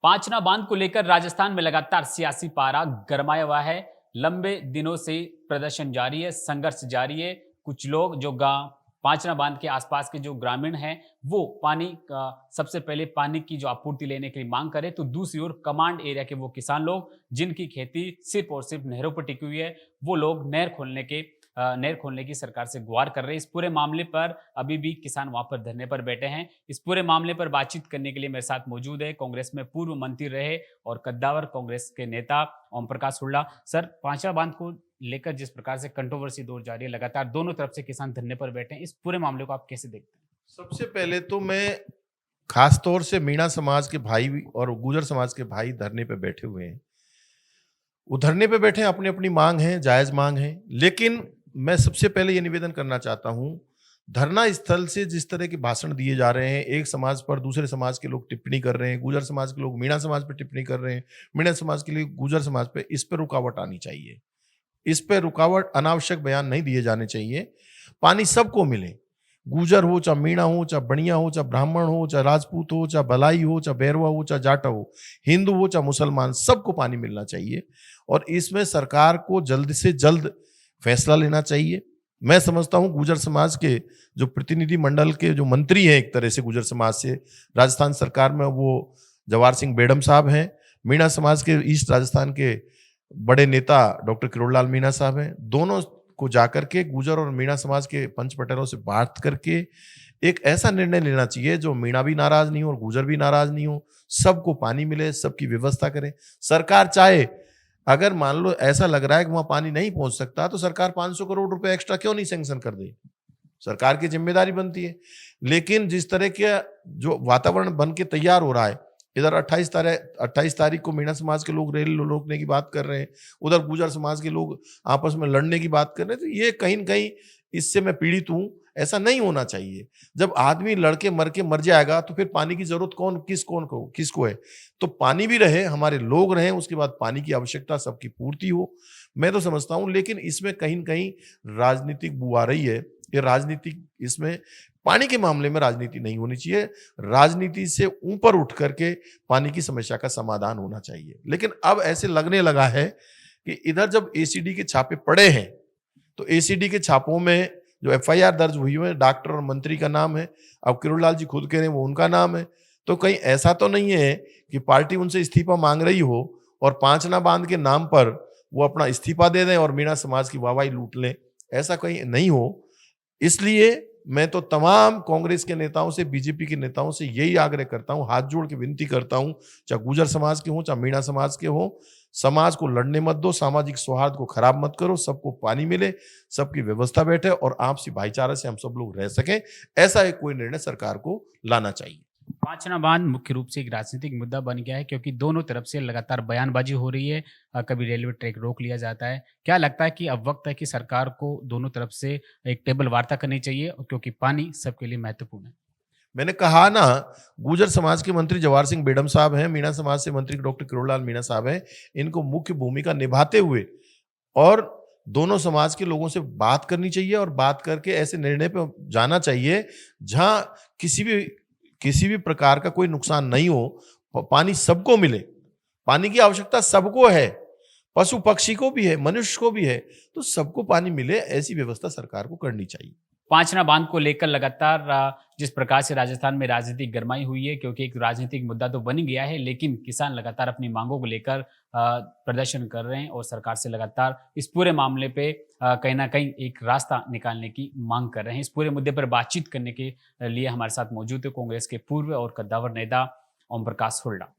पांचना बांध को लेकर राजस्थान में लगातार सियासी पारा गरमाया हुआ है। लंबे दिनों से प्रदर्शन जारी है, संघर्ष जारी है। कुछ लोग जो गांव पांचना बांध के आसपास के जो ग्रामीण हैं वो पानी का सबसे पहले पानी की जो आपूर्ति लेने के लिए मांग करें, तो दूसरी ओर कमांड एरिया के वो किसान लोग जिनकी खेती सिर्फ और सिर्फ नहरों पर टिकी हुई है, वो लोग नहर खोलने की सरकार से गुहार कर रहे हैं। इस पूरे मामले पर अभी भी किसान वहां पर धरने पर बैठे हैं। इस पूरे मामले पर बातचीत करने के लिए मेरे साथ मौजूद है कांग्रेस में पूर्व मंत्री रहे और कद्दावर कांग्रेस के नेता ओम प्रकाश हुड्डा। सर, पांचवा बांध को लेकर जिस प्रकार से कंट्रोवर्सी दौर जारी है, लगातार दोनों तरफ से किसान धरने पर बैठे हैं, इस पूरे मामले को आप कैसे देखते हैं? सबसे पहले तो मैं खास तौर से मीणा समाज के भाई और गुर्जर समाज के भाई धरने पे बैठे हुए हैं। वो धरने पे बैठे हैं, अपनी अपनी मांग है, जायज मांग है। लेकिन मैं सबसे पहले ये निवेदन करना चाहता हूँ, धरना स्थल से जिस तरह के भाषण दिए जा रहे हैं, एक समाज पर दूसरे समाज के लोग टिप्पणी कर रहे हैं, गुर्जर समाज के लोग मीणा समाज पर टिप्पणी कर रहे हैं, मीणा समाज के लिए गुर्जर समाज पे, इस पर रुकावट आनी चाहिए। इस पे रुकावट, अनावश्यक बयान नहीं दिए जाने चाहिए। पानी सबको मिले, गुर्जर हो, चाहे मीणा हो, चाहे बनिया हो, चाहे ब्राह्मण हो, चाहे राजपूत हो, चाहे भलाई हो, चाहे बैरवा हो, चाहे जाटा हो, हिंदू हो, चाहे मुसलमान, सबको पानी मिलना चाहिए। और इसमें सरकार को जल्द से जल्द फैसला लेना चाहिए। मैं समझता हूं गुर्जर समाज के जो प्रतिनिधि मंडल के जो मंत्री हैं, एक तरह से गुर्जर समाज से राजस्थान सरकार में, वो जवाहर सिंह बेडम साहब हैं। मीणा समाज के ईस्ट राजस्थान के बड़े नेता डॉक्टर किरोड़लाल मीणा साहब हैं। दोनों को जाकर के गुर्जर और मीणा समाज के पंच पटेलों से बात करके एक ऐसा निर्णय लेना चाहिए जो मीणा भी नाराज नहीं हो और गुर्जर भी नाराज नहीं हो, सबको पानी मिले, सबकी व्यवस्था करें। सरकार चाहे, अगर मान लो ऐसा लग रहा है कि वहां पानी नहीं पहुंच सकता, तो सरकार 500 करोड़ रुपए एक्स्ट्रा क्यों नहीं सैंक्शन कर दे? सरकार की जिम्मेदारी बनती है। लेकिन जिस तरह के जो वातावरण बन के तैयार हो रहा है, इधर 28 तारीख को मीणा समाज के लोग रेल रोकने की बात कर रहे हैं, उधर गुर्जर समाज के लोग आपस में लड़ने की बात कर रहे हैं, तो ये कहीं न कहीं इससे मैं पीड़ित हूं। ऐसा नहीं होना चाहिए। जब आदमी लड़के मर जाएगा तो फिर पानी की जरूरत किसको है? तो पानी भी रहे, हमारे लोग रहें, उसके बाद पानी की आवश्यकता सबकी पूर्ति हो। मैं तो समझता हूं, लेकिन इसमें कहीं न कहीं राजनीतिक बू आ रही है। ये राजनीतिक, इसमें पानी के मामले में राजनीति नहीं होनी चाहिए। राजनीति से ऊपर उठ करके पानी की समस्या का समाधान होना चाहिए। लेकिन अब ऐसे लगने लगा है कि इधर जब एसीडी के छापे पड़े हैं, तो एसीडी के छापों में जो एफआईआर दर्ज हुई है, डॉक्टर और मंत्री का नाम है। अब किरोड़लाल जी खुद कह रहे हैं वो उनका नाम है। तो कहीं ऐसा तो नहीं है कि पार्टी उनसे इस्तीफा मांग रही हो और पांचना बांध के नाम पर वो अपना इस्तीफा दे दें और मीणा समाज की वाहवाही लूट लें? ऐसा कहीं नहीं हो। इसलिए मैं तो तमाम कांग्रेस के नेताओं से, बीजेपी के नेताओं से यही आग्रह करता हूं, हाथ जोड़ के विनती करता हूं, चाहे गुर्जर समाज के हों, चाहे मीणा समाज के हों, समाज को लड़ने मत दो, सामाजिक सौहार्द को खराब मत करो, सबको पानी मिले, सबकी व्यवस्था बैठे और आपसी भाईचारे से हम सब लोग रह सकें। ऐसा एक कोई निर्णय सरकार को लाना चाहिए। पांचना बांध मुख्य रूप से एक राजनीतिक मुद्दा बन गया है क्योंकि दोनों तरफ से लगातार बयानबाजी हो रही है। कभी रेलवे ट्रैक रोक लिया जाता है। क्या लगता है कि अब वक्त है कि सरकार को दोनों तरफ से एक टेबल वार्ता करनी चाहिए, और क्योंकि पानी सबके लिए महत्वपूर्ण है? मैंने कहा ना, गुर्जर समाज के मंत्री जवाहर सिंह बेडम साहब हैं, मीणा समाज से मंत्री डॉक्टर किरोड़लाल मीणा साहब हैं। इनको मुख्य भूमिका निभाते हुए और दोनों समाज के लोगों से बात करनी चाहिए और बात करके ऐसे निर्णय पे जाना चाहिए जहां किसी भी प्रकार का कोई नुकसान नहीं हो। पानी सबको मिले, पानी की आवश्यकता सबको है, पशु पक्षी को भी है, मनुष्य को भी है, तो सबको पानी मिले, ऐसी व्यवस्था सरकार को करनी चाहिए। पांचना बांध को लेकर लगातार जिस प्रकार से राजस्थान में राजनीतिक गरमाई हुई है, क्योंकि एक राजनीतिक मुद्दा तो बन ही गया है, लेकिन किसान लगातार अपनी मांगों को लेकर प्रदर्शन कर रहे हैं और सरकार से लगातार इस पूरे मामले पे कहीं ना कहीं एक रास्ता निकालने की मांग कर रहे हैं। इस पूरे मुद्दे पर बातचीत करने के लिए हमारे साथ मौजूद है कांग्रेस के पूर्व और कद्दावर नेता ओम प्रकाश हुड्डा।